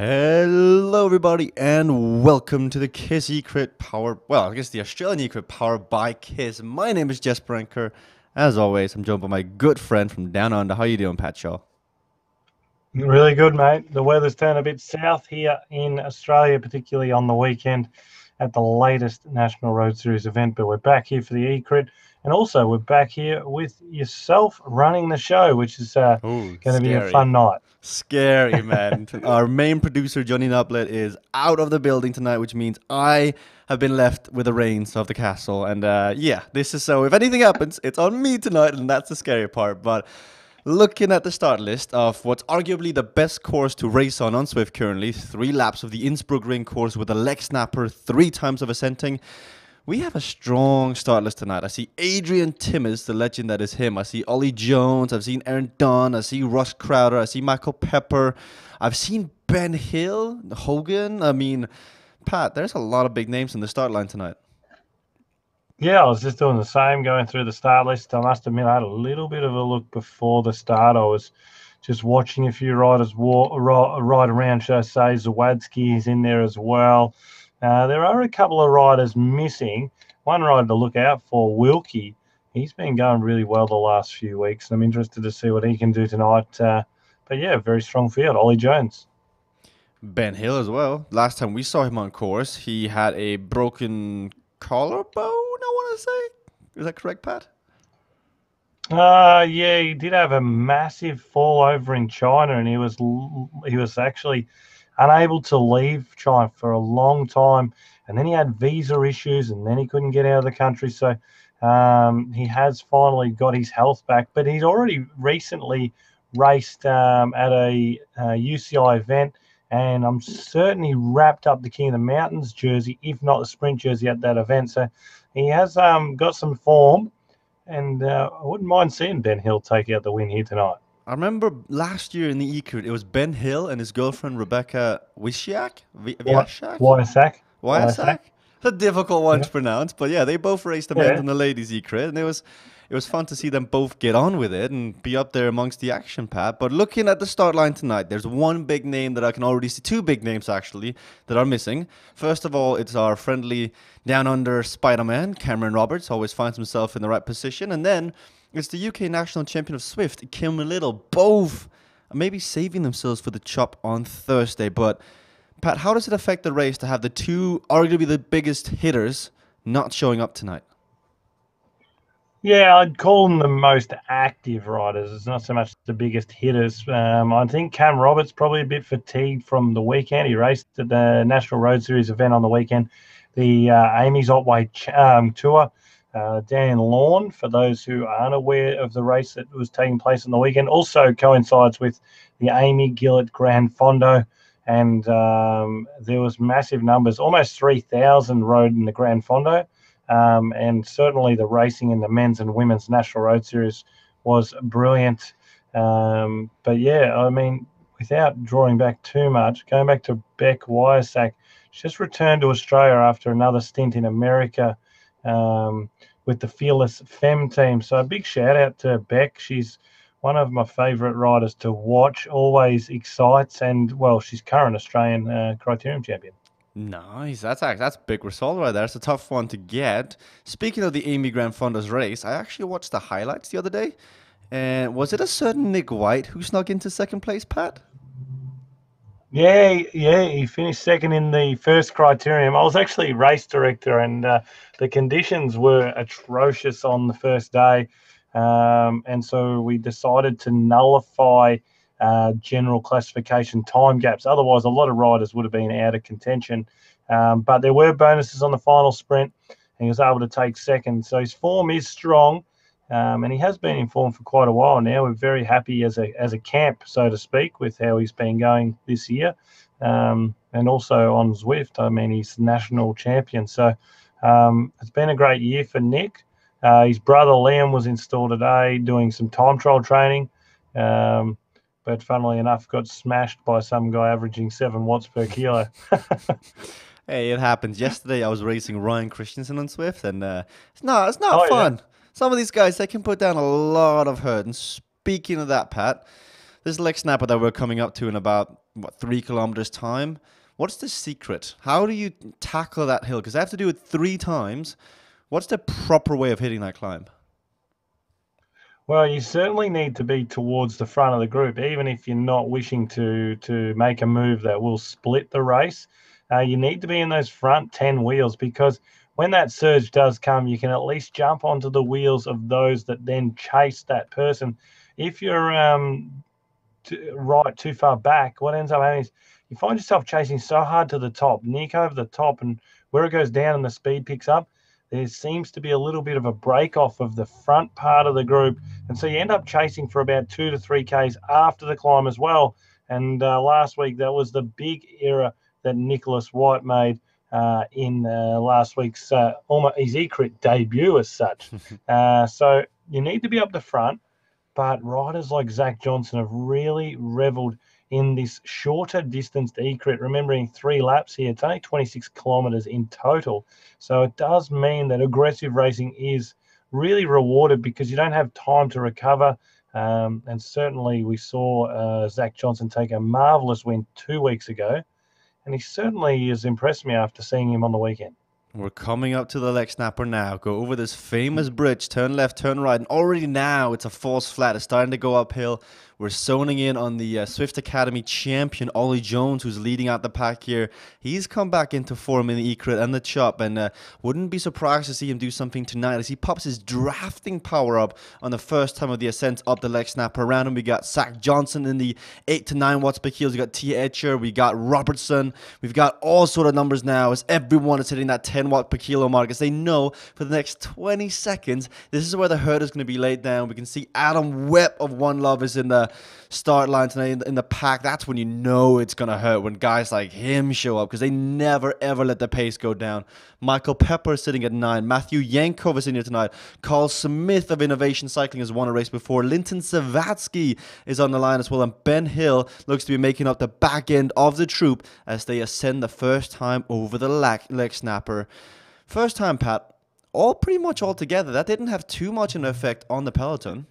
Hello everybody and welcome to the KISS eCrit powered, well I guess the Australian eCrit powered by KISS. My name is Jesper Anker. As always, I'm joined by my good friend from down under. How you doing, Pat Shaw? Really good, mate. The weather's turned a bit south here in Australia, particularly on the weekend at the latest National Road Series event. But we're back here for the eCrit, and also we're back here with yourself running the show, which is Oh, going to be a scary. fun night. Scary, man. Our main producer, Johnny Nuplet, is out of the building tonight, which means I have been left with the reins of the castle. And yeah, this is so. If anything happens, it's on me tonight, and that's the scary part. But looking at the start list of what's arguably the best course to race on Zwift currently, 3 laps of the Innsbruck Ring course with a leg snapper, 3 times of ascending. We have a strong start list tonight. I see Adrian Timmins, the legend that is him. I see Ollie Jones. I've seen Aaron Dunn. I see Russ Crowder. I see Michael Pepper. I've seen Ben Hill, Hogan. I mean, Pat, there's a lot of big names in the start line tonight. Yeah, I was just doing the same, going through the start list. I must admit, I had a little bit of a look before the start. I was just watching a few riders ride around. Should I say Zawadzki is in there as well. There are a couple of riders missing. One rider to look out for, Wilkie. He's been going really well the last few weeks, and I'm interested to see what he can do tonight. But yeah, very strong field. Ollie Jones. Ben Hill as well. Last time we saw him on course, he had a broken collarbone, I want to say. Is that correct, Pat? Yeah, he did have a massive fall over in China, and he was actually unable to leave China for a long time, and then he had visa issues, and then he couldn't get out of the country. So he has finally got his health back, but he's already recently raced at a UCI event, and I'm certain he wrapped up the King of the Mountains jersey, if not the sprint jersey, at that event. So he has got some form. And I wouldn't mind seeing Ben Hill take out the win here tonight. I remember last year in the eCrit, it was Ben Hill and his girlfriend Rebecca Wishiak? Viashak? Wyasak. Wyasak? Wyasak. It's a difficult one Yeah. to pronounce, but yeah, they both raced the men's Yeah. and the ladies eCrit, and it was fun to see them both get on with it and be up there amongst the action, Pat. But looking at the start line tonight, there's one big name that I can already see, 2 big names actually, that are missing. First of all, it's our friendly down under Spider-Man, Cameron Roberts, always finds himself in the right position. And then it's the UK national champion of Zwift, Kim Little, both maybe saving themselves for the chop on Thursday. But Pat, how does it affect the race to have the 2 arguably the biggest hitters not showing up tonight? Yeah, I'd call them the most active riders. It's not so much the biggest hitters. I think Cam Roberts probably a bit fatigued from the weekend. He raced at the National Road Series event on the weekend, the Amy's Otway Tour. Dan Lawn, for those who aren't aware of the race that was taking place on the weekend, also coincides with the Amy Gillett Grand Fondo. And there was massive numbers, almost 3,000 rode in the Grand Fondo. And certainly the racing in the men's and women's National Road Series was brilliant. But yeah, I mean, without drawing back too much, going back to Beck Wyasak, she just returned to Australia after another stint in America with the Fearless Femme team. So a big shout out to Beck. She's one of my favourite riders to watch, always excites, and well, she's current Australian Criterium champion. Nice. That's a big result right there. It's a tough one to get. Speaking of the Amy Grand Fonda's race, I actually watched the highlights the other day. And was it a certain Nick White who snuck into second place, Pat? Yeah, he finished second in the first criterium. I was actually race director, and the conditions were atrocious on the first day, and so we decided to nullify general classification time gaps. Otherwise, a lot of riders would have been out of contention. But there were bonuses on the final sprint, and he was able to take second. So his form is strong. And he has been in form for quite a while now. We're very happy as a camp, so to speak, with how he's been going this year. And also on Zwift, I mean, he's national champion. So it's been a great year for Nick. His brother Liam was installed today doing some time trial training. But funnily enough, got smashed by some guy averaging 7 watts per kilo. Hey, it happens. Yesterday I was racing Ryan Christensen on Swift, and it's not Oh, yeah. fun. Some of these guys, they can put down a lot of hurt. And speaking of that, Pat, This leg snapper that we're coming up to in about, what, 3 kilometers time. What's the secret? How do you tackle that hill? Because I have to do it 3 times. What's the proper way of hitting that climb? Well, you certainly need to be towards the front of the group, even if you're not wishing to make a move that will split the race. You need to be in those front 10 wheels, because when that surge does come, you can at least jump onto the wheels of those that then chase that person. If you're too far back, what ends up happening is you find yourself chasing so hard to the top, nick over the top, and where it goes down and the speed picks up, there seems to be a little bit of a break off of the front part of the group. And so you end up chasing for about 2 to 3 Ks after the climb as well. And last week, that was the big error that Nicholas White made in last week's almost his Ecrit debut as such. So you need to be up the front, but riders like Zach Johnson have really reveled in this shorter distance Ecrit. Remembering 3 laps here, it's only 26 kilometers in total. So it does mean that aggressive racing is really rewarded, because you don't have time to recover. And certainly we saw Zach Johnson take a marvellous win 2 weeks ago. And he certainly has impressed me after seeing him on the weekend. We're coming up to the leg snapper now. Go over this famous bridge, turn left, turn right. And already now it's a false flat. It's starting to go uphill. We're zoning in on the Zwift Academy champion, Ollie Jones, who's leading out the pack here. He's come back into form in the Ecrit and the chop, and wouldn't be surprised to see him do something tonight as he pops his drafting power up on the first time of the ascent up the leg snapper. Around him, we got Zach Johnson in the 8 to 9 watts per kilo. We got Tia Etcher, we got Robertson. We've got all sort of numbers now as everyone is hitting that 10 watt per kilo mark, as they know for the next 20 seconds, this is where the herd is going to be laid down. We can see Adam Webb of One Love is in the start line tonight in the pack. That's when you know it's going to hurt, when guys like him show up, because they never ever let the pace go down. Michael Pepper is sitting at 9. Matthew Yankov is in here tonight. Carl Smith of Innovation Cycling has won a race before. Linton Savatsky is on the line as well. And Ben Hill looks to be making up the back end of the troop as they ascend the first time over the leg snapper. First time, Pat, all pretty much all together. That didn't have too much an effect on the peloton.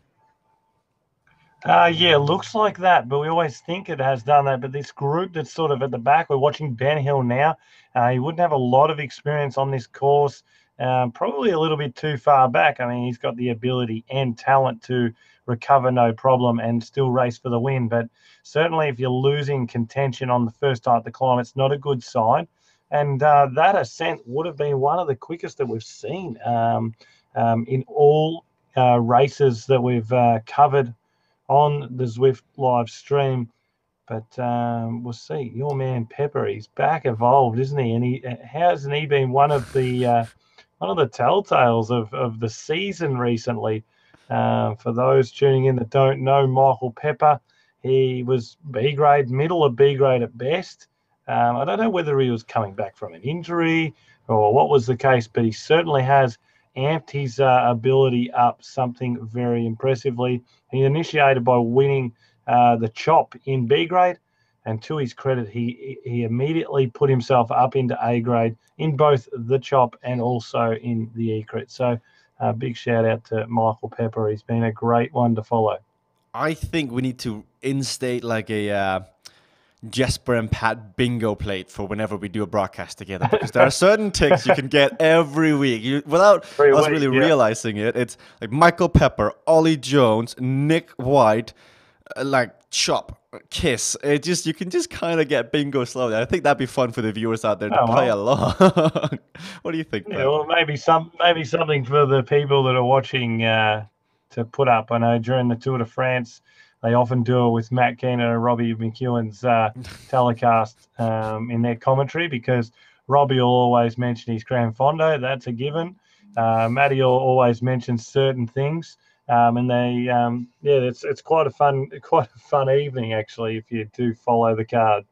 Yeah, looks like that, but we always think it has done that. But this group that's sort of at the back, we're watching Ben Hill now. He wouldn't have a lot of experience on this course, probably a little bit too far back. I mean, he's got the ability and talent to recover no problem and still race for the win. But certainly if you're losing contention on the first time at the climb, it's not a good sign. And that ascent would have been one of the quickest that we've seen in all races that we've covered on the Zwift live stream. But we'll see. Your man Pepper, he's back evolved, isn't he? And he hasn't he been one of the telltales of the season recently? For those tuning in that don't know, Michael Pepper, he was B grade, middle of B grade at best. I don't know whether he was coming back from an injury or what was the case, but he certainly has amped his ability up something very impressively. He initiated by winning the chop in B grade, and to his credit, he immediately put himself up into A grade in both the chop and also in the Ecrit. So big shout out to Michael Pepper. He's been a great one to follow. I think we need to instate like a Jesper and Pat bingo plate for whenever we do a broadcast together, because there are certain ticks you can get every week without us really realizing it. It's like Michael Pepper, Ollie Jones, Nick White, like Chop, Kiss. It just, you can just kind of get bingo slowly. I think that'd be fun for the viewers out there to play along. What do you think? Yeah, well, maybe something for the people that are watching to put up. I know during the Tour de France, they often do it with Matt Keenan and Robbie McEwen's telecast in their commentary, because Robbie will always mention his Gran Fondo. That's a given. Matty will always mention certain things, and they, it's quite a fun evening actually if you do follow the card.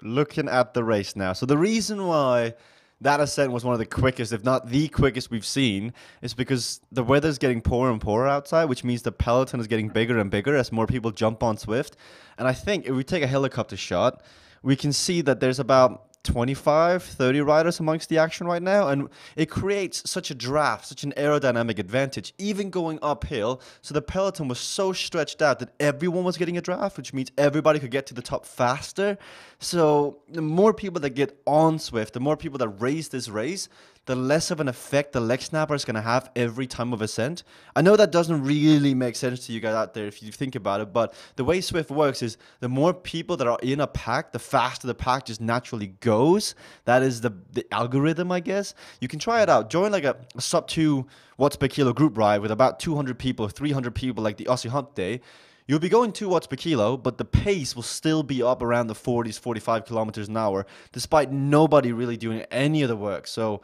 Looking at the race now, so the reason why that ascent was one of the quickest, if not the quickest we've seen, is because the weather's getting poorer and poorer outside, which means the peloton is getting bigger and bigger as more people jump on Zwift. And I think if we take a helicopter shot, we can see that there's about 25, 30 riders amongst the action right now. And it creates such a draft, such an aerodynamic advantage, even going uphill. So the peloton was so stretched out that everyone was getting a draft, which means everybody could get to the top faster. So the more people that get on Zwift, the more people that race this race, the less of an effect the leg snapper is going to have every time of ascent. I know that doesn't really make sense to you guys out there if you think about it, but the way Zwift works is the more people that are in a pack, the faster the pack just naturally goes. That is the algorithm, I guess. You can try it out. Join like a sub 2 watts per kilo group ride with about 200 people or 300 people like the Aussie Hump Day. You'll be going 2 watts per kilo, but the pace will still be up around the 40s, 45 kilometers an hour, despite nobody really doing any of the work. So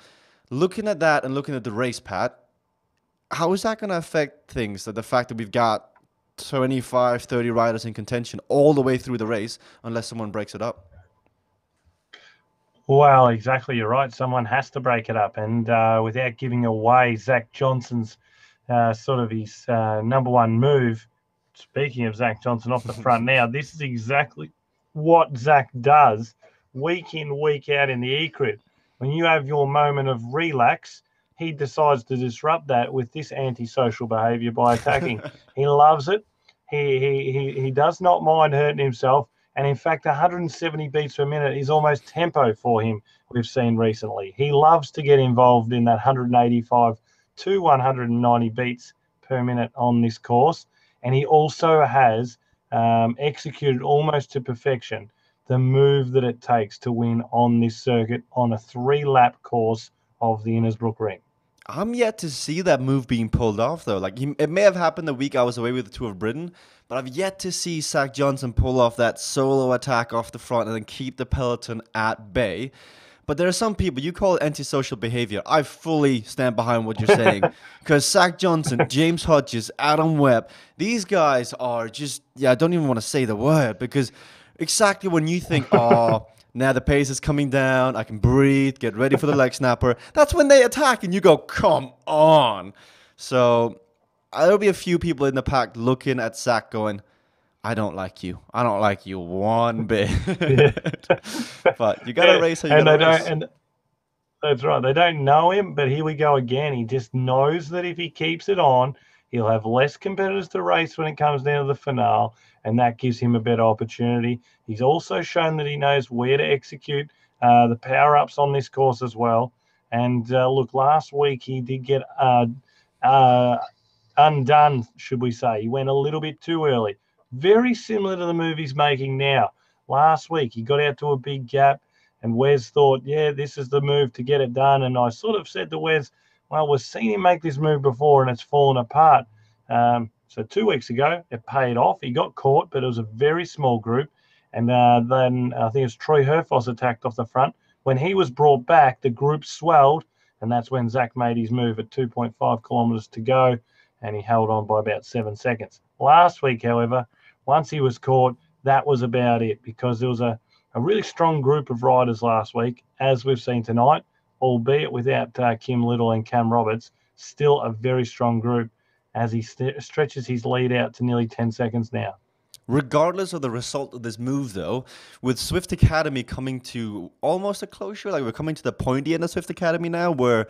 looking at that and looking at the race, Pat, how is that going to affect things? The fact that we've got 25, 30 riders in contention all the way through the race, unless someone breaks it up? Well, exactly. You're right. Someone has to break it up. And without giving away Zach Johnson's sort of his number one move, speaking of Zach Johnson off the front now, this is exactly what Zach does week in, week out in the E-Crit. When you have your moment of relax, he decides to disrupt that with this antisocial behavior by attacking. He loves it. He does not mind hurting himself. And in fact, 170 beats per minute is almost tempo for him, we've seen recently. He loves to get involved in that 185 to 190 beats per minute on this course. And he also has executed almost to perfection the move that it takes to win on this circuit on a 3-lap course of the Innisbrook Ring. I'm yet to see that move being pulled off, though. Like, it may have happened the week I was away with the Tour of Britain, but I've yet to see Zach Johnson pull off that solo attack off the front and then keep the peloton at bay. But there are some people, you call it antisocial behavior. I fully stand behind what you're saying. Because Zach Johnson, James Hodges, Adam Webb, these guys are just, I don't even want to say the word, because exactly when you think, oh, now the pace is coming down, I can breathe, get ready for the leg snapper, that's when they attack and you go, come on. So there'll be a few people in the pack looking at Zach going, I don't like you. I don't like you one bit. But you got to race how you got to race. And that's right. They don't know him, but here we go again. He just knows that if he keeps it on, he'll have less competitors to race when it comes down to the finale, and that gives him a better opportunity. He's also shown that he knows where to execute the power-ups on this course as well. And look, last week he did get undone, should we say. He went a little bit too early. Very similar to the move he's making now. Last week he got out to a big gap, and Wes thought, yeah, this is the move to get it done. And I sort of said to Wes, well, we've seen him make this move before and it's fallen apart. So 2 weeks ago, it paid off. He got caught, but it was a very small group. And then I think it was Troy Herfoss attacked off the front. When he was brought back, the group swelled, and that's when Zach made his move at 2.5 kilometers to go, and he held on by about 7 seconds. Last week, however, once he was caught, that was about it, because there was a really strong group of riders last week, as we've seen tonight, albeit without Kim Little and Cam Roberts, still a very strong group as he stretches his lead out to nearly 10 seconds now. Regardless of the result of this move, though, with Zwift Academy coming to almost a closure, like we're coming to the pointy end of Zwift Academy now, where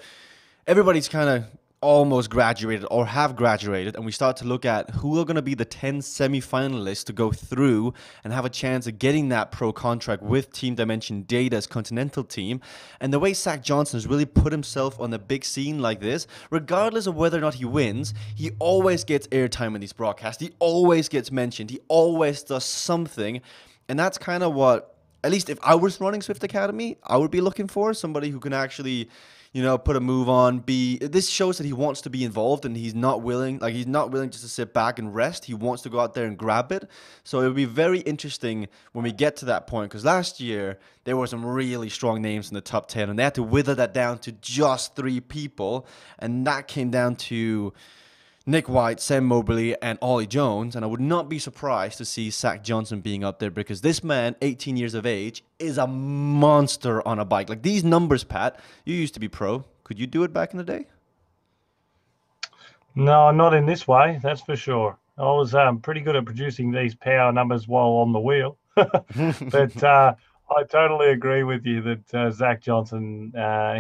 everybody's kind of almost graduated or have graduated, and we start to look at who are going to be the 10 semi-finalists to go through and have a chance of getting that pro contract with Team Dimension Data's Continental team. And the way Zach Johnson has really put himself on the big scene like this, regardless of whether or not he wins, he always gets airtime in these broadcasts. He always gets mentioned. He always does something. And that's kind of what, at least if I was running Zwift Academy, I would be looking for somebody who can actually, put a move on. This shows that he wants to be involved, and he's not willing just to sit back and rest. He wants to go out there and grab it. So it'll be very interesting when we get to that point, because last year there were some really strong names in the top 10, and they had to wither that down to just 3 people, and that came down to Nick White, Sam Mobley, and Ollie Jones. And I would not be surprised to see Zach Johnson being up there, because this man, 18 years of age, is a monster on a bike. Like, these numbers, Pat, you used to be pro. Could you do it back in the day? No, not in this way, that's for sure. I was pretty good at producing these power numbers while on the wheel. But I totally agree with you that Zach Johnson,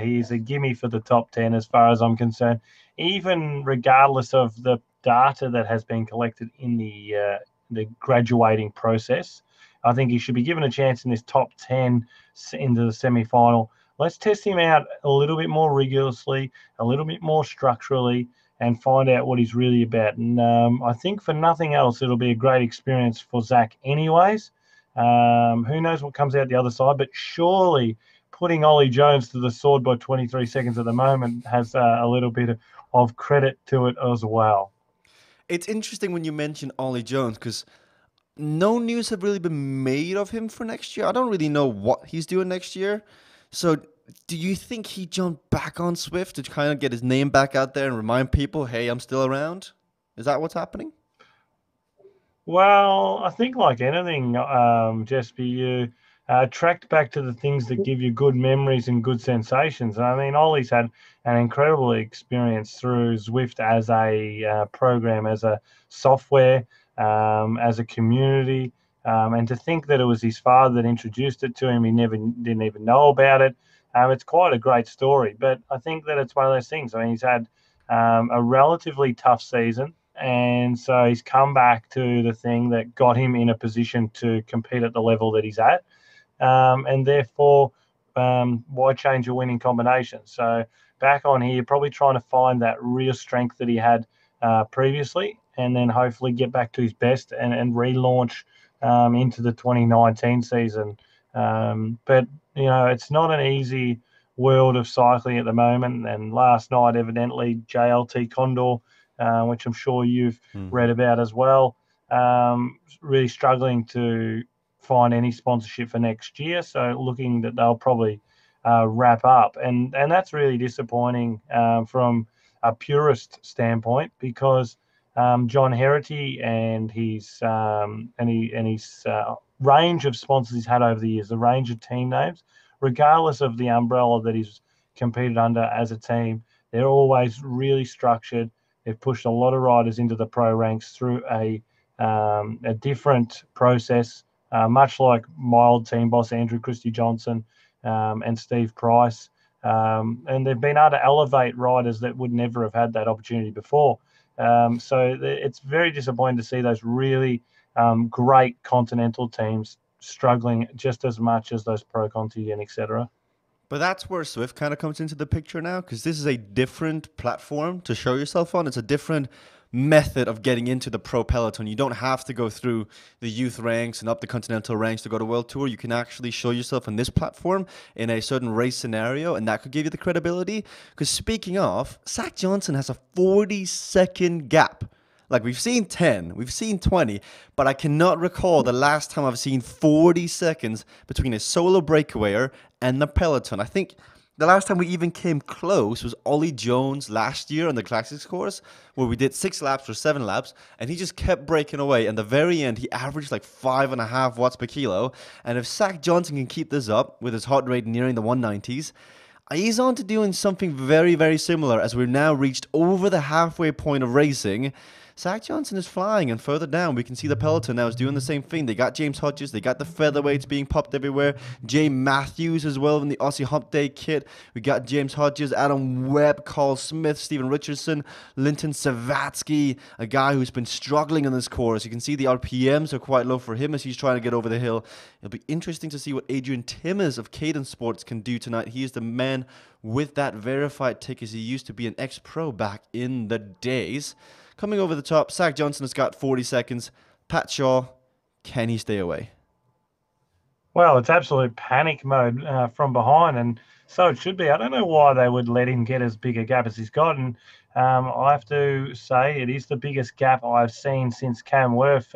he's a gimme for the top 10 as far as I'm concerned, even regardless of the data that has been collected in the graduating process. I think he should be given a chance in this top 10 into the semi-final. Let's test him out a little bit more rigorously, a little bit more structurally, and find out what he's really about. And I think for nothing else, it'll be a great experience for Zach anyways. Who knows what comes out the other side, but surely putting Ollie Jones to the sword by 23 seconds at the moment has a little bit of credit to it as well. It's interesting when you mention Ollie Jones because no news have really been made of him for next year. I don't really know what he's doing next year. So, do you think he jumped back on Zwift to kind of get his name back out there and remind people, hey, I'm still around? Is that what's happening? Well, I think like anything, just be you tracked back to the things that give you good memories and good sensations. I mean, Ollie's had an incredible experience through Zwift as a program, as a software, as a community, and to think that it was his father that introduced it to him, he never didn't even know about it. It's quite a great story, but I think that it's one of those things. I mean, he's had a relatively tough season. And so he's come back to the thing that got him in a position to compete at the level that he's at. And therefore, why change a winning combination? So back on here, probably trying to find that real strength that he had previously, and then hopefully get back to his best and relaunch into the 2019 season. But, you know, it's not an easy world of cycling at the moment. And last night, evidently, JLT Condor, which I'm sure you've read about as well, really struggling to find any sponsorship for next year. So looking that they'll probably wrap up, and that's really disappointing from a purist standpoint because John Herity and his range of sponsors he's had over the years, the range of team names, regardless of the umbrella that he's competed under as a team, they're always really structured. They've pushed a lot of riders into the pro ranks through a different process, much like my old team boss Andrew Christie Johnson and Steve Price. And they've been able to elevate riders that would never have had that opportunity before. So it's very disappointing to see those really great continental teams struggling just as much as those Pro Conti and etc. But that's where Swift kind of comes into the picture now, because this is a different platform to show yourself on. It's a different method of getting into the pro peloton. You don't have to go through the youth ranks and up the continental ranks to go to World Tour. You can actually show yourself on this platform in a certain race scenario, and that could give you the credibility. Because speaking of, Zach Johnson has a 40-second gap. Like, we've seen 10, we've seen 20, but I cannot recall the last time I've seen 40 seconds between a solo breakawayer and the peloton. I think the last time we even came close was Ollie Jones last year on the Classics course, where we did 6 laps or 7 laps, and he just kept breaking away. And the very end, he averaged like 5.5 watts per kilo. And if Zach Johnson can keep this up with his heart rate nearing the 190s, he's on to doing something very, very similar as we've now reached over the halfway point of racing. Zach Johnson is flying, and further down we can see the peloton now is doing the same thing. They got James Hodges, they got the featherweights being popped everywhere. Jay Matthews as well in the Aussie Hump Day kit. We got James Hodges, Adam Webb, Carl Smith, Stephen Richardson, Linton Savatsky, a guy who's been struggling on this course. You can see the RPMs are quite low for him as he's trying to get over the hill. It'll be interesting to see what Adrian Timmers of Cadence Sports can do tonight. He is the man with that verified ticket. He used to be an ex-pro back in the days. Coming over the top, Zach Johnson has got 40 seconds. Pat Shaw, can he stay away? Well, it's absolute panic mode from behind, and so it should be. I don't know why they would let him get as big a gap as he's got, and I have to say it is the biggest gap I've seen since Cam Worth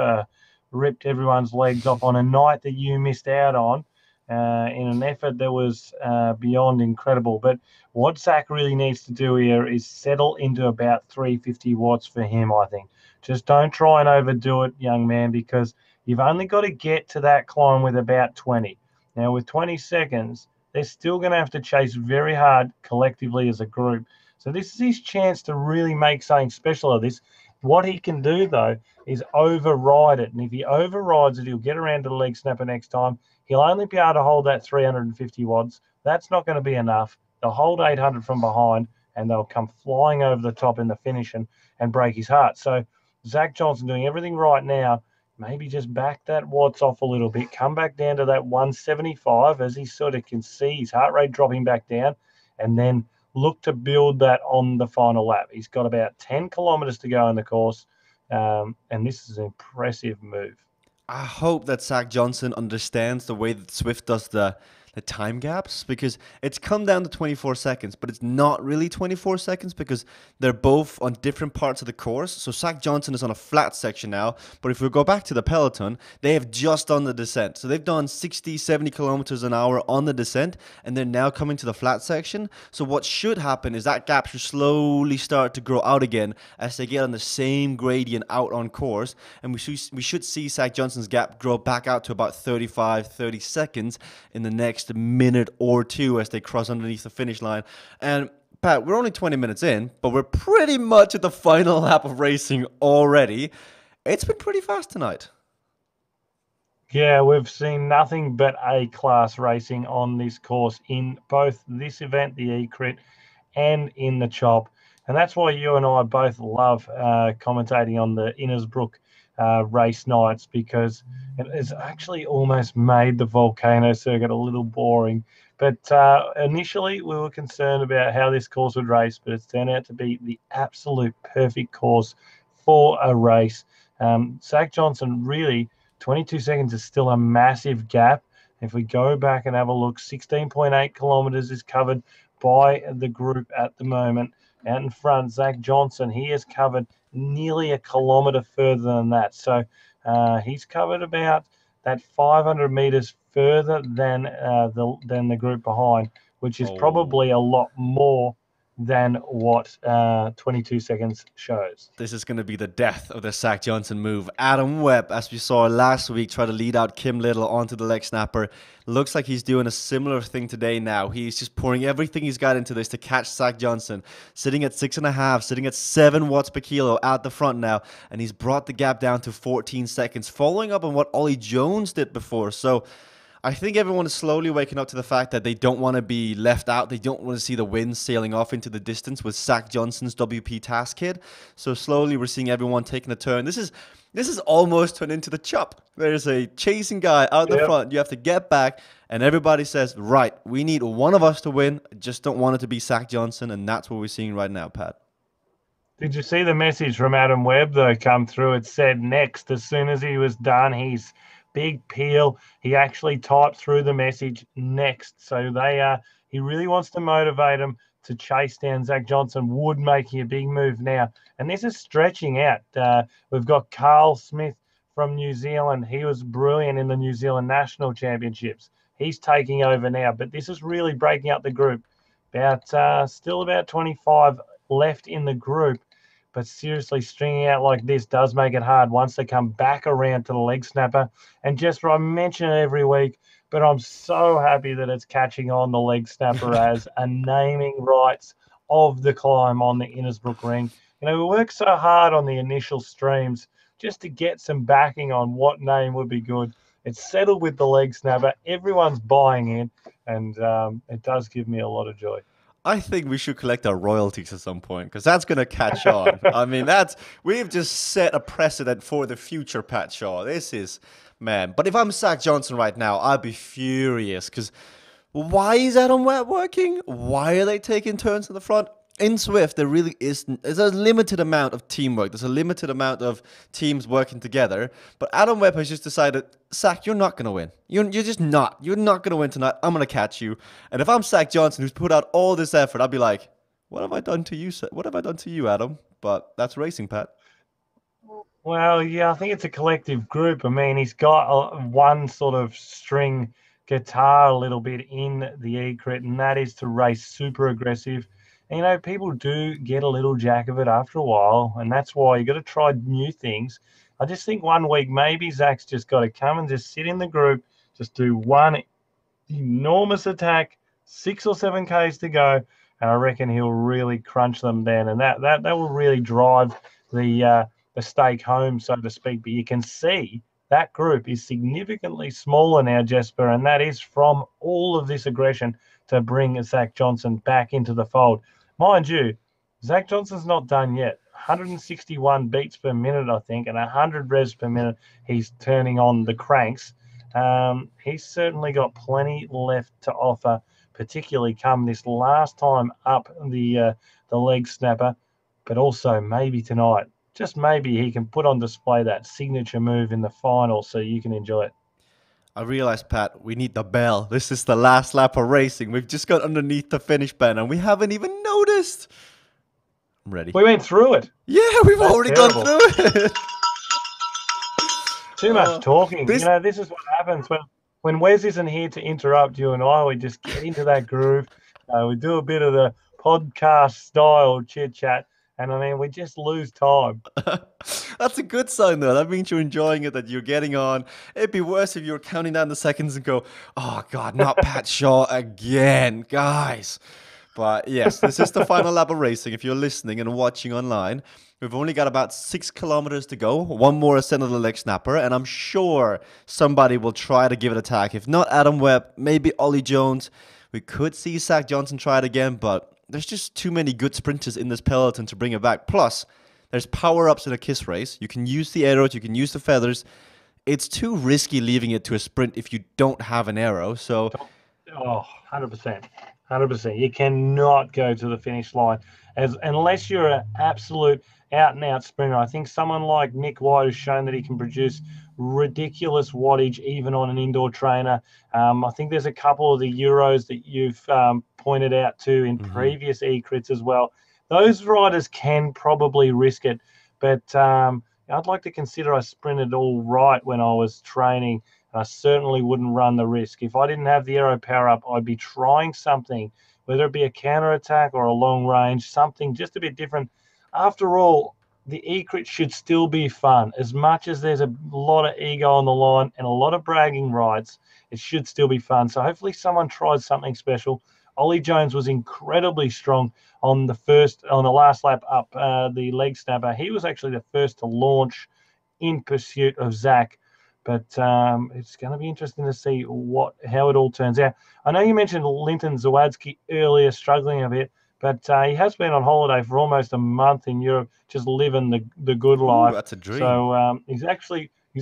ripped everyone's legs off on a night that you missed out on in an effort that was beyond incredible. But what Zach really needs to do here is settle into about 350 watts for him, I think. Just don't try and overdo it, young man, because you've only got to get to that climb with about 20. Now, with 20 seconds, they're still going to have to chase very hard collectively as a group. So this is his chance to really make something special of this. What he can do, though, is override it. And if he overrides it, he'll get around to the leg snapper next time. He'll only be able to hold that 350 watts. That's not going to be enough. They'll hold 800 from behind, and they'll come flying over the top in the finish and break his heart. So Zach Johnson doing everything right now. Maybe just back that watts off a little bit, come back down to that 175 as he sort of can see his heart rate dropping back down, and then look to build that on the final lap. He's got about 10 kilometers to go in the course, and this is an impressive move. I hope that Zach Johnson understands the way that Zwift does the time gaps, because it's come down to 24 seconds, but it's not really 24 seconds because they're both on different parts of the course. So Zach Johnson is on a flat section now, but if we go back to the Peloton, they have just done the descent. So they've done 60, 70 kilometers an hour on the descent, and they're now coming to the flat section. So what should happen is that gap should slowly start to grow out again as they get on the same gradient out on course, and we should see Zach Johnson's gap grow back out to about 35, 30 seconds in the next minute or two as they cross underneath the finish line. And Pat, we're only 20 minutes in, but we're pretty much at the final lap of racing already. It's been pretty fast tonight. Yeah, we've seen nothing but A-class racing on this course in both this event, the E-Crit, and in the Chop. And that's why you and I both love commentating on the Innisbrook race nights, because it has actually almost made the volcano circuit a little boring. But initially we were concerned about how this course would race, but it's turned out to be the absolute perfect course for a race. Zach Johnson, really, 22 seconds is still a massive gap. If we go back and have a look, 16.8 kilometers is covered by the group at the moment. Out in front, Zach Johnson, he has covered nearly a kilometre further than that. So he's covered about that 500 metres further than the group behind, which is probably a lot more than what 22 seconds shows. This is going to be the death of the Zach Johnson move. Adam Webb, as we saw last week, try to lead out Kim Little onto the leg snapper. Looks like he's doing a similar thing today now. He's just pouring everything he's got into this to catch Zach Johnson, sitting at 6.5, sitting at 7 watts per kilo at the front now, and he's brought the gap down to 14 seconds, following up on what Ollie Jones did before. So I think everyone is slowly waking up to the fact that they don't want to be left out. They don't want to see the wind sailing off into the distance with Zach Johnson's WP task kit. So slowly we're seeing everyone taking a turn. This is almost turned into the Chop. There's a chasing guy out the front. You have to get back, and everybody says, right, we need one of us to win. Just don't want it to be Zach Johnson, and that's what we're seeing right now, Pat. Did you see the message from Adam Webb, though, come through? It said next. As soon as he was done, he's big peel. He actually typed through the message next. So he really wants to motivate him to chase down Zach Johnson. Wood making a big move now. And this is stretching out. We've got Carl Smith from New Zealand. He was brilliant in the New Zealand National Championships. He's taking over now. But this is really breaking up the group. Still about 25 left in the group. But seriously, stringing out like this does make it hard once they come back around to the leg snapper. And just I mention it every week, but I'm so happy that it's catching on the leg snapper as a naming rights of the climb on the Innisbrook ring. You know, we work so hard on the initial streams just to get some backing on what name would be good. It's settled with the leg snapper. Everyone's buying in, and it does give me a lot of joy. I think we should collect our royalties at some point, because that's going to catch on. I mean, we've just set a precedent for the future, Pat Shaw. This is, man. But if I'm Zach Johnson right now, I'd be furious, because why is Adam Webb working? Why are they taking turns in the front? In Zwift, there's a limited amount of teamwork. There's a limited amount of teams working together. But Adam Webb has just decided, Zach, you're not going to win. You're just not. You're not going to win tonight. I'm going to catch you. And if I'm Zach Johnson, who's put out all this effort, I'll be like, what have I done to you? What have I done to you, Adam? But that's racing, Pat. Well, yeah, I think it's a collective group. I mean, he's got one sort of string guitar a little bit in the E-Crit, and that is to race super aggressive. And, you know, people do get a little jack of it after a while, and that's why you got to try new things. I just think 1 week, maybe Zach's just got to come and just sit in the group, just do one enormous attack, 6 or 7 Ks to go, and I reckon he'll really crunch them then. And that will really drive the stake home, so to speak. But you can see that group is significantly smaller now, Jesper, and that is from all of this aggression to bring Zach Johnson back into the fold. Mind you, Zach Johnson's not done yet. 161 beats per minute, I think, and 100 revs per minute. He's turning on the cranks. He's certainly got plenty left to offer, particularly come this last time up the leg snapper, but also maybe tonight. Just maybe he can put on display that signature move in the final so you can enjoy it. I realized, Pat, we need the bell. This is the last lap of racing. We've just got underneath the finish band and we haven't even noticed. I'm ready. We went through it. Yeah, we've already gone through it. Too much talking. This is what happens when Wes isn't here to interrupt you and I. We just get into that groove. We do a bit of the podcast style chit chat. And I mean, we just lose time. That's a good sign, though. That means you're enjoying it, that you're getting on. It'd be worse if you were counting down the seconds and go, oh, God, not Pat Shaw again, guys. But yes, this is the final lap of racing. If you're listening and watching online, we've only got about 6 kilometers to go. One more ascent of the leg snapper, and I'm sure somebody will try to give it a tack. If not Adam Webb, maybe Ollie Jones. We could see Zach Johnson try it again, but there's just too many good sprinters in this peloton to bring it back. Plus, there's power-ups in a KISS race. You can use the arrows, you can use the feathers. It's too risky leaving it to a sprint if you don't have an arrow. So, 100%. 100%. You cannot go to the finish line unless you're an absolute out-and-out sprinter. I think someone like Nick White has shown that he can produce ridiculous wattage even on an indoor trainer. I think there's a couple of the Euros that you've pointed out to in previous e-crits as well. Those riders can probably risk it, but I'd like to consider I sprinted all right when I was training. I certainly wouldn't run the risk. If I didn't have the aero power up, I'd be trying something, whether it be a counter attack or a long range, something just a bit different. After all, the e-crit should still be fun. As much as there's a lot of ego on the line and a lot of bragging rights, it should still be fun. So hopefully someone tries something special. Ollie Jones was incredibly strong on the last lap up the leg snapper. He was actually the first to launch in pursuit of Zach. But it's going to be interesting to see how it all turns out. I know you mentioned Linton Zawadzki earlier, struggling a bit, but he has been on holiday for almost a month in Europe, just living the good life. Ooh, that's a dream. So he's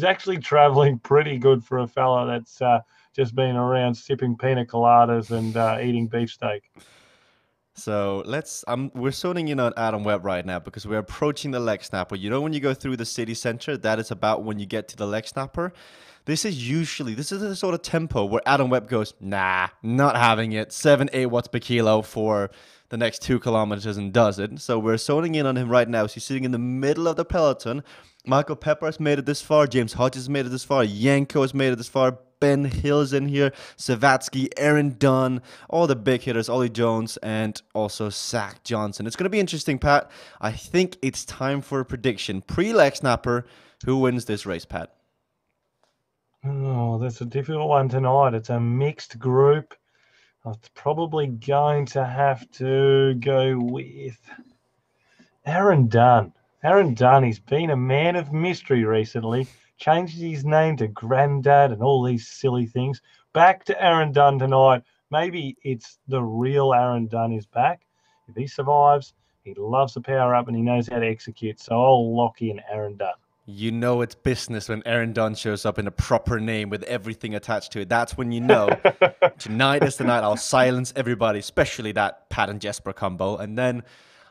actually traveling pretty good for a fella that's just been around sipping pina coladas and eating beefsteak. So we're zoning in on Adam Webb right now because we're approaching the leg snapper. You know, when you go through the city center, that is about when you get to the leg snapper. This is the sort of tempo where Adam Webb goes, nah, not having it. 7-8 watts per kilo for the next 2 kilometers and does it. So we're zoning in on him right now. So he's sitting in the middle of the peloton. Michael Pepper has made it this far. James Hodges has made it this far. Yanko has made it this far. Ben Hill's in here. Savatsky, Aaron Dunn, all the big hitters, Ollie Jones, and also Zach Johnson. It's going to be interesting, Pat. I think it's time for a prediction. Pre-leg snapper, who wins this race, Pat? Oh, that's a difficult one tonight. It's a mixed group. I'm probably going to have to go with Aaron Dunn. Aaron Dunn, he's been a man of mystery recently. Changed his name to Grandad and all these silly things. Back to Aaron Dunn tonight. Maybe it's the real Aaron Dunn is back. If he survives, he loves the power up and he knows how to execute. So I'll lock in Aaron Dunn. You know it's business when Aaron Dunn shows up in a proper name with everything attached to it. That's when you know tonight is the night I'll silence everybody, especially that Pat and Jesper combo. And then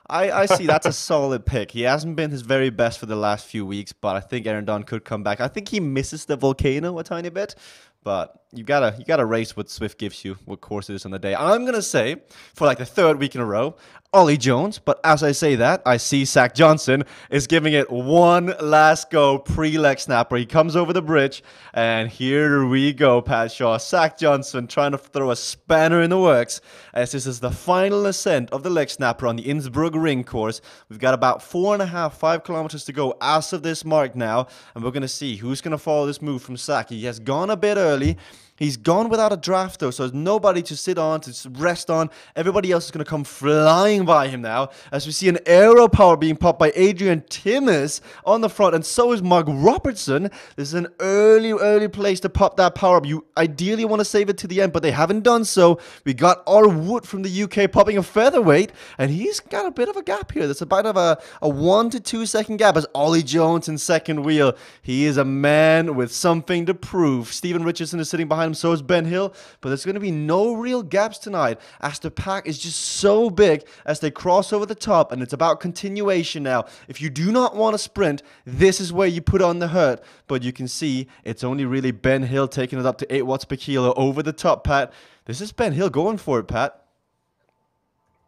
I see that's a solid pick. He hasn't been his very best for the last few weeks, but I think Aaron Dunn could come back. I think he misses the volcano a tiny bit, but you gotta race what Zwift gives you, what course it is on the day. I'm gonna say for like the 3rd week in a row, Ollie Jones. But as I say that, I see Zach Johnson is giving it one last go pre-leg snapper. He comes over the bridge, and here we go, Pat Shaw. Zach Johnson trying to throw a spanner in the works as this is the final ascent of the leg snapper on the Innsbruck Ring course. We've got about 5 kilometers to go as of this mark now, and we're gonna see who's gonna follow this move from Zach. He has gone a bit early. He's gone without a draft, though, so there's nobody to sit on, to rest on. Everybody else is going to come flying by him now, as we see an aero power being popped by Adrian Timmis on the front, and so is Mark Robertson. This is an early place to pop that power up. You ideally want to save it to the end, but they haven't done so. We got our Wood from the UK popping a featherweight, and he's got a bit of a gap here. That's about a 1 to 2 second gap as Ollie Jones in second wheel. He is a man with something to prove. Stephen Richardson is sitting behind him, so is Ben Hill, but there's going to be no real gaps tonight as the pack is just so big as they cross over the top, and it's about continuation now. If you do not want to sprint, this is where you put on the hurt, but you can see it's only really Ben Hill taking it up to 8 watts per kilo over the top, Pat. This is Ben Hill going for it, Pat.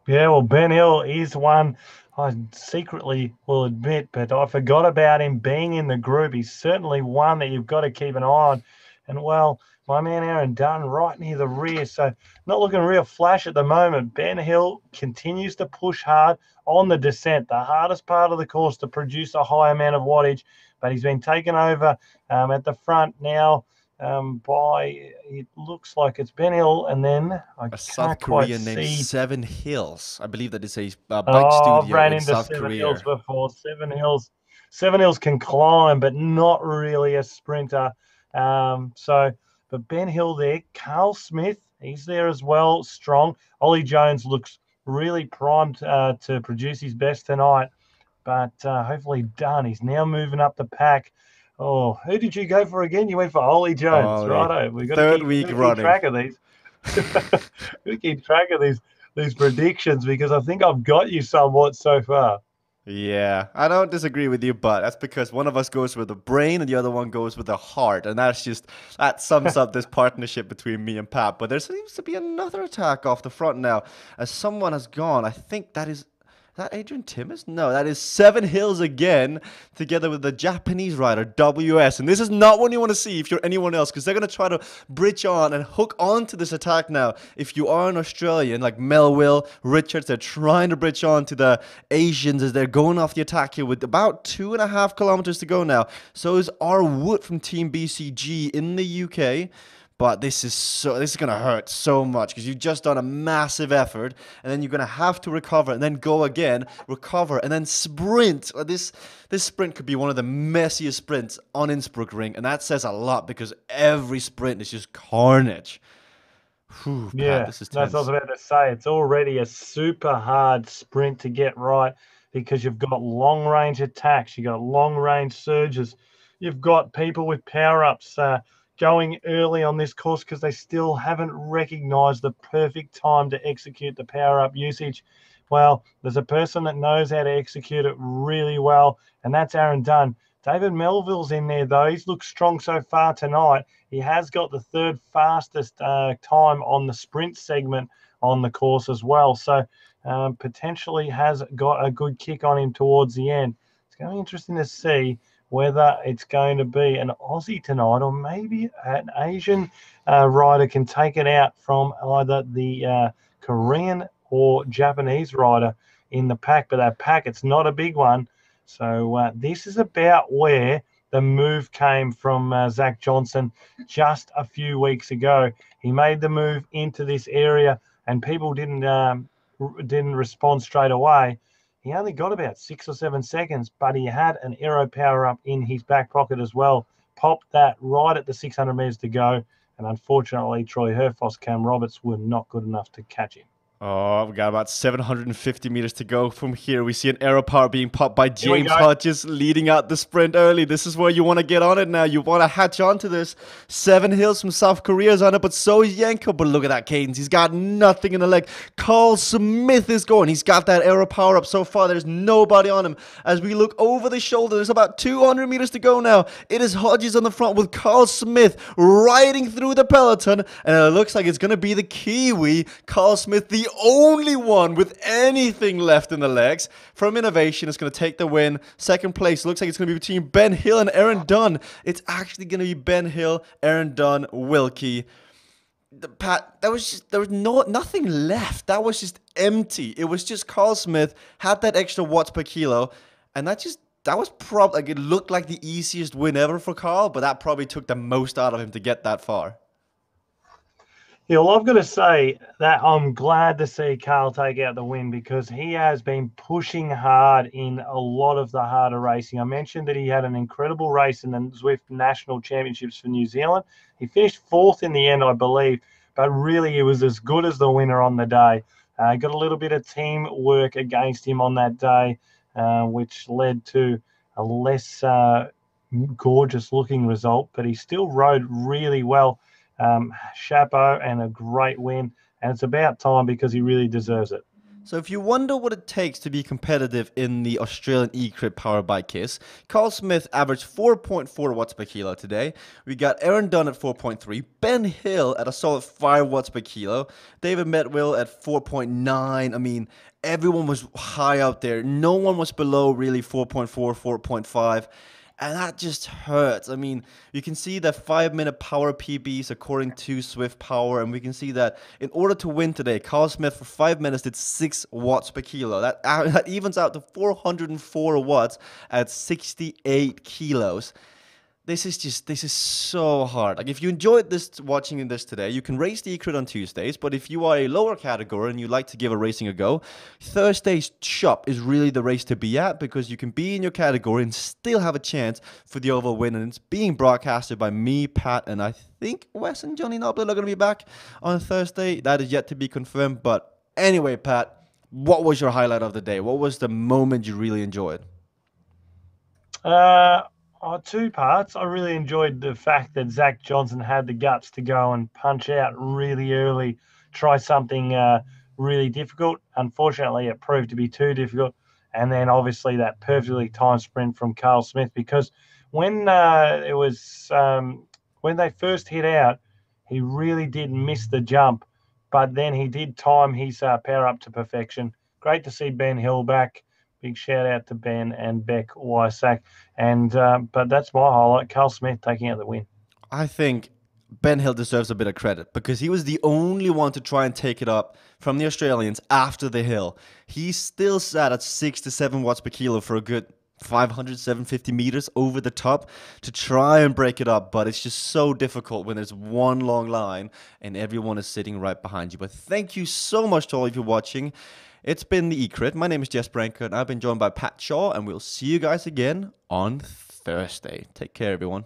Yeah, well, Ben Hill is one I secretly will admit, but I forgot about him being in the group. He's certainly one that you've got to keep an eye on. And, well, my man Aaron Dunn right near the rear, so not looking real flash at the moment. Ben Hill continues to push hard on the descent, the hardest part of the course to produce a high amount of wattage, but he's been taken over at the front now by, it looks like it's Ben Hill, and then I a South Korean named Seven Hills. I believe that is a bike I've studio ran in into South Seven Korea. Hills before. Seven Hills can climb, but not really a sprinter. But Ben Hill there, Carl Smith, he's there as well, strong. Ollie Jones looks really primed to produce his best tonight, but hopefully done. He's now moving up the pack. Oh, who did you go for again? You went for Ollie Jones, righto. We've got to keep track of these. We keep track of these predictions because I think I've got you somewhat so far. Yeah, I don't disagree with you, but that's because one of us goes with the brain and the other one goes with the heart, and that sums up this partnership between me and Pat. But there seems to be another attack off the front now, as someone has gone. I think is that Adrian Timmis? No, that is Seven Hills again, together with the Japanese rider, WS. And this is not what you want to see if you're anyone else, because they're going to try to bridge on and hook onto this attack now. If you are an Australian, like Melville, Richards, they're trying to bridge on to the Asians as they're going off the attack here with about 2.5 kilometers to go now. So is our Wood from Team BCG in the UK. But this is going to hurt so much because you've just done a massive effort, and then you're going to have to recover and then go again, recover, and then sprint. This sprint could be one of the messiest sprints on Innsbruck Ring, and that says a lot because every sprint is just carnage. Whew, yeah, Pat, this is tense. That's what I was about to say. It's already a super hard sprint to get right because you've got long-range attacks, you've got long-range surges, you've got people with power-ups going early on this course because they still haven't recognized the perfect time to execute the power-up usage. Well, there's a person that knows how to execute it really well, and that's Aaron Dunn. David Melville's in there, though. He's looked strong so far tonight. He has got the third fastest time on the sprint segment on the course as well, so potentially has got a good kick on him towards the end. It's going to be interesting to see whether it's going to be an Aussie tonight or maybe an Asian rider can take it out from either the Korean or Japanese rider in the pack. But that pack, it's not a big one. So this is about where the move came from Zach Johnson just a few weeks ago. He made the move into this area and people didn't respond straight away. He only got about 6 or 7 seconds, but he had an aero power-up in his back pocket as well. Popped that right at the 600 metres to go, and unfortunately, Troy Herfoss, Cam Roberts were not good enough to catch him. Oh, we got about 750 meters to go from here. We see an aero power being popped by James Hodges, leading out the sprint early. This is where you want to get on it now. You want to hatch onto this. Seven Hills from South Korea is on it, but so is Yanko. But look at that cadence. He's got nothing in the leg. Carl Smith is going. He's got that aero power up so far. There's nobody on him. As we look over the shoulder, there's about 200 meters to go now. It is Hodges on the front with Carl Smith riding through the peloton. And it looks like it's going to be the Kiwi, Carl Smith, the only one with anything left in the legs. From Innovation, it's going to take the win. Second place looks like it's going to be between Ben Hill and Aaron Dunn. It's actually going to be Ben Hill, Aaron Dunn, Wilkie. Pat, there was nothing left. That was just empty. It was just Carl Smith had that extra watts per kilo, and that was probably like, it looked like the easiest win ever for Carl, but that probably took the most out of him to get that far. Yeah, well, I've got to say that I'm glad to see Carl take out the win because he has been pushing hard in a lot of the harder racing. I mentioned that he had an incredible race in the Zwift National Championships for New Zealand. He finished fourth in the end, I believe, but really he was as good as the winner on the day. Got a little bit of teamwork against him on that day, which led to a less gorgeous looking result, but he still rode really well. Chapeau and a great win. And it's about time because he really deserves it. So if you wonder what it takes to be competitive in the Australian E-Crit powered by KISS, Carl Smith averaged 4.4 watts per kilo today. We got Aaron Dunn at 4.3, Ben Hill at a solid 5 watts per kilo, David Metwill at 4.9. I mean, everyone was high out there. No one was below really 4.4, 4.5. And that just hurts. I mean, you can see that 5-minute power PBs according to Zwift Power, and we can see that in order to win today, Carl Smith for 5 minutes did 6 watts per kilo. That evens out to 404 watts at 68 kilos. This is so hard. Like, if you enjoyed watching this today, you can race the E-Crit on Tuesdays, but if you are a lower category and you like to give a racing a go, Thursday's shop is really the race to be at because you can be in your category and still have a chance for the overall win, and it's being broadcasted by me, Pat, and I think Wes and Johnny Noblet are going to be back on Thursday. That is yet to be confirmed, but anyway, Pat, what was your highlight of the day? What was the moment you really enjoyed? Two parts. I really enjoyed the fact that Zach Johnson had the guts to go and punch out really early, try something really difficult. Unfortunately, it proved to be too difficult. And then obviously that perfectly timed sprint from Carl Smith, because when when they first hit out, he really did miss the jump, but then he did time his power up to perfection. Great to see Ben Hill back. Big shout out to Ben and Beck Wysack. And but that's my highlight. Carl Smith taking out the win. I think Ben Hill deserves a bit of credit because he was the only one to try and take it up from the Australians after the hill. He still sat at 6 to 7 watts per kilo for a good 500, 750 meters over the top to try and break it up, but it's just so difficult when there's one long line and everyone is sitting right behind you. But thank you so much to all of you watching. It's been the E-Crit. My name is Jess Branco, and I've been joined by Pat Shaw, and we'll see you guys again on Thursday. Take care, everyone.